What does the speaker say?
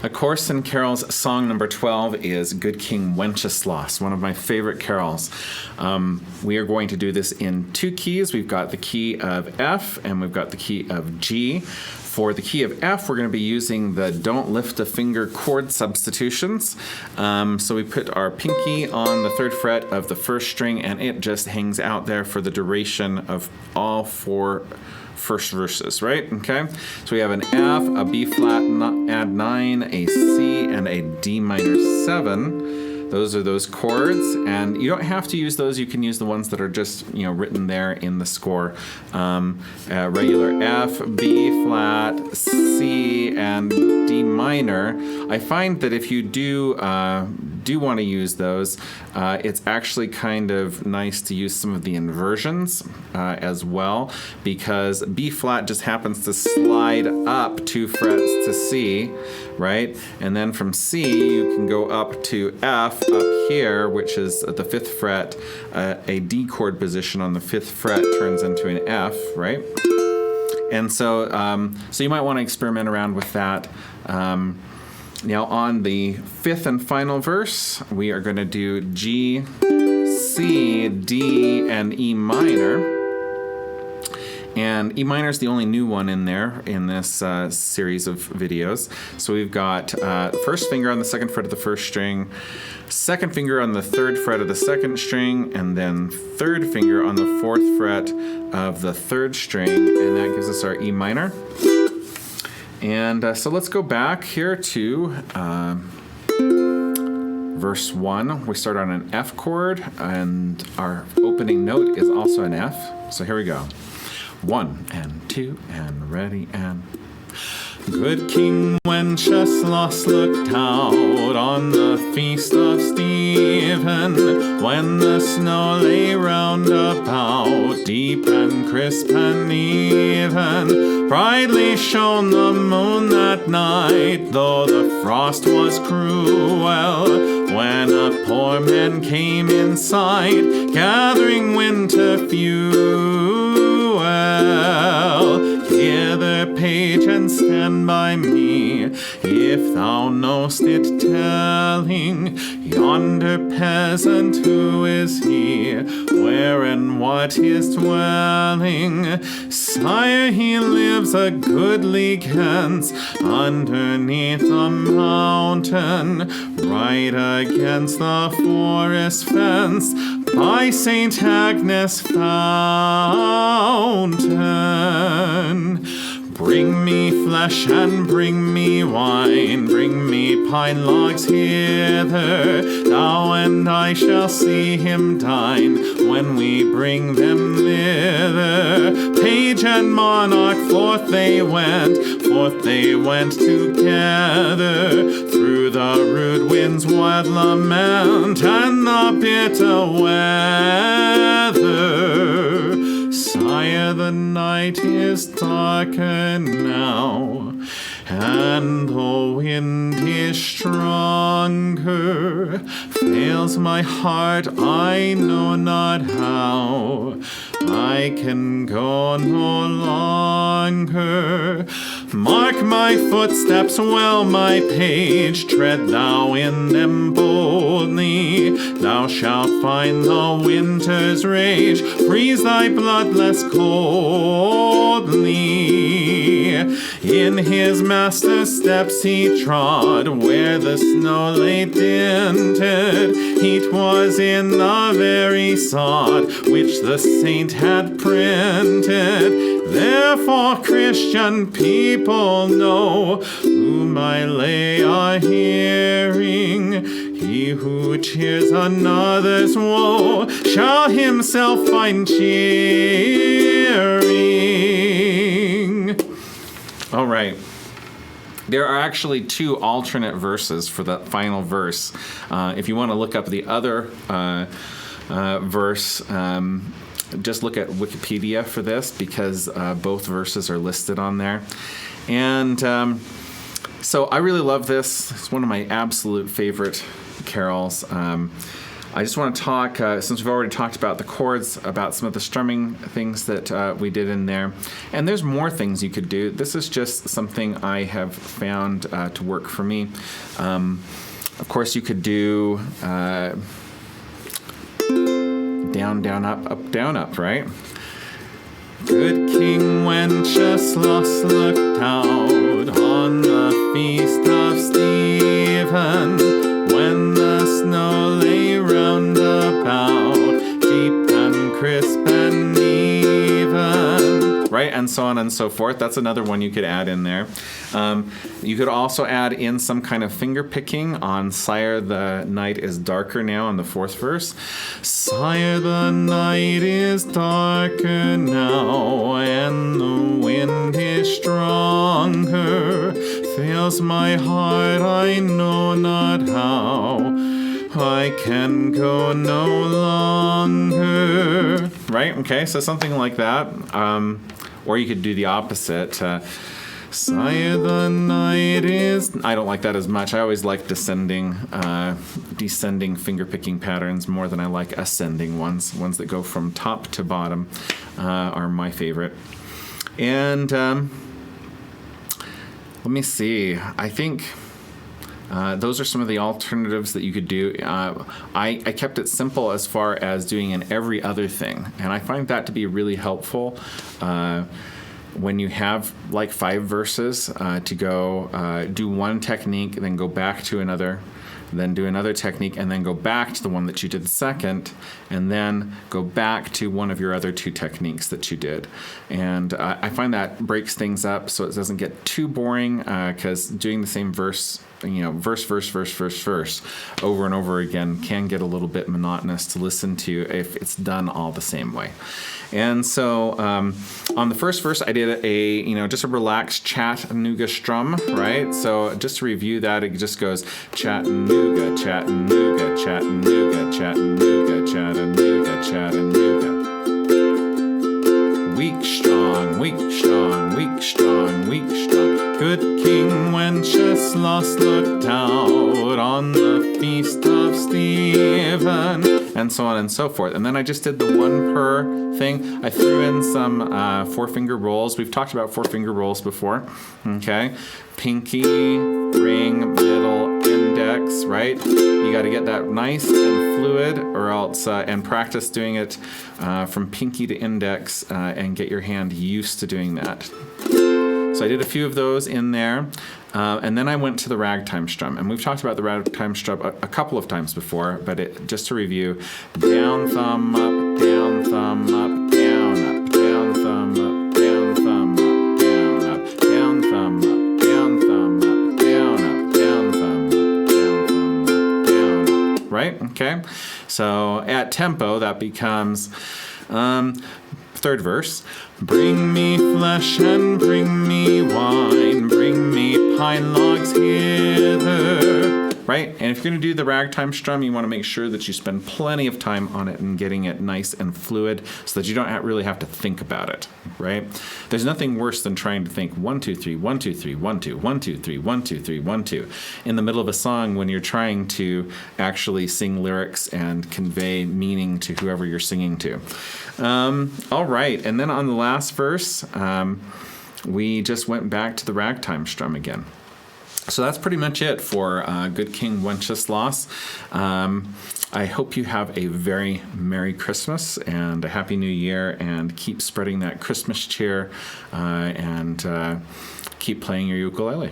A Course in Carols song number 12 is Good King Wenceslaus, one of my favorite carols. We are going to do this in two keys. We've got the key of F and we've got the key of G. For the key of F, we're going to be using the Don't Lift a Finger chord substitutions. So we put our pinky on the 3rd fret of the 1st string, and it just hangs out there for the duration of all 4 first verses, right? Okay, so we have an F, a B flat add 9, a C, and a D minor 7. Those are those chords, and you don't have to use those. You can use the ones that are just written there in the score. Regular F, B flat, C, and D minor. I find that if you do want to use those, it's actually kind of nice to use some of the inversions as well, because B flat just happens to slide up 2 frets to C, right? And then from C, you can go up to F up here, which is at the 5th fret. A D chord position on the 5th fret turns into an F, right? And so, so you might want to experiment around with that. Now on the 5th and final verse, we are going to do G, C, D, and E minor. And E minor is the only new one in there in this series of videos. So we've got first finger on the 2nd fret of the 1st string, 2nd finger on the 3rd fret of the 2nd string, and then 3rd finger on the 4th fret of the 3rd string, and that gives us our E minor. And so let's go back here to verse 1. We start on an F chord, and our opening note is also an F. So here we go. 1 and 2 and ready and... Good King Wenceslaus looked out on the feast of Stephen, when the snow lay round about, deep and crisp and even. Brightly shone the moon that night, though the frost was cruel, when a poor man came in sight, gathering winter fuel. Hither, page, and stand by me, if thou know'st it telling, yonder peasant, who is he, where and what his dwelling? Sire, he lives a goodly hence, underneath the mountain, right against the forest fence, by St. Agnes' fountain. Bring me flesh and bring me wine, bring me pine logs hither, thou and I shall see him dine, when we bring them thither. Page and monarch, forth they went together, through the rude wind's wild lament, and the bitter weather. Sire, the night is darker now, and the wind is stronger. Fails my heart, I know not how. I can go no longer. Mark my footsteps well, my page, tread thou in them boldly. Thou shalt find the winter's rage, freeze thy blood less coldly. In his master's steps he trod, where the snow lay dinted. Heat was in the very sod, which the saint had printed. Therefore, Christian people know, whom I lay a hearing, he who cheers another's woe shall himself find cheering. All right. There are actually 2 alternate verses for the final verse. If you want to look up the other verse, just look at Wikipedia for this, because both verses are listed on there. And so I really love this. It's one of my absolute favorite carols. I just want to talk, since we've already talked about the chords, about some of the strumming things that we did in there. And there's more things you could do. This is just something I have found to work for me. Of course, you could do down, down, up, down, up, right? Good King Wenceslaus looked out on the feast of Stephen, when the snow lay round about, deep and crisp and even, right? And so on and so forth. That's another one you could add in there. You could also add in some kind of finger picking on Sire, the night is darker now in the fourth verse. Sire, the night is darker now, and the wind is stronger. Fails my heart, I know not how. I can go no longer. Right? Okay, so something like that. Or you could do the opposite. Sire, the night is... I don't like that as much. I always like descending finger-picking patterns more than I like ascending ones. Ones that go from top to bottom are my favorite. And let me see. I think those are some of the alternatives that you could do. I kept it simple as far as doing an every other thing. And I find that to be really helpful. When you have like 5 verses to go do one technique, then go back to another, then do another technique, and then go back to the one that you did second, and then go back to one of your other 2 techniques that you did. And I find that breaks things up so it doesn't get too boring, because doing the same verse, verse over and over again can get a little bit monotonous to listen to if it's done all the same way. And so on the first verse, I did just a relaxed Chattanooga strum, right? So just to review that, it just goes Chattanooga, Chattanooga, Chattanooga, Chattanooga, Chattanooga, Chattanooga. Weak, strong, weak, strong, weak, strong, weak, strong. Good King Wenceslaus looked out on the feast of Stephen, and so on and so forth. And then I just did the 1 per thing. I threw in some 4-finger rolls. We've talked about 4-finger rolls before. Okay, pinky, ring, middle, index. Right? You got to get that nice and fluid, or else and practice doing it from pinky to index, and get your hand used to doing that. So I did a few of those in there. And then I went to the ragtime strum. And we've talked about the ragtime strum a couple of times before, but just to review, down, thumb, up, down, thumb, up, down, up, down, thumb, up, down, thumb, up, down, up, down, thumb, up, down, thumb, up, down, up, down, thumb, up, down, thumb, up, down, up. Right? Okay. So at tempo, that becomes... third verse. Bring me flesh and bring me wine, bring me pine logs hither. Right? And if you're going to do the ragtime strum, you want to make sure that you spend plenty of time on it and getting it nice and fluid so that you don't really have to think about it. Right? There's nothing worse than trying to think 1, 2, 3, 1, 2, 3, 1, 2, 1, 2, 3, 1, 2, 3, 1, 2 in the middle of a song when you're trying to actually sing lyrics and convey meaning to whoever you're singing to. All right. And then on the last verse, we just went back to the ragtime strum again. So that's pretty much it for Good King Wenceslaus. I hope you have a very Merry Christmas and a Happy New Year, and keep spreading that Christmas cheer, and keep playing your ukulele.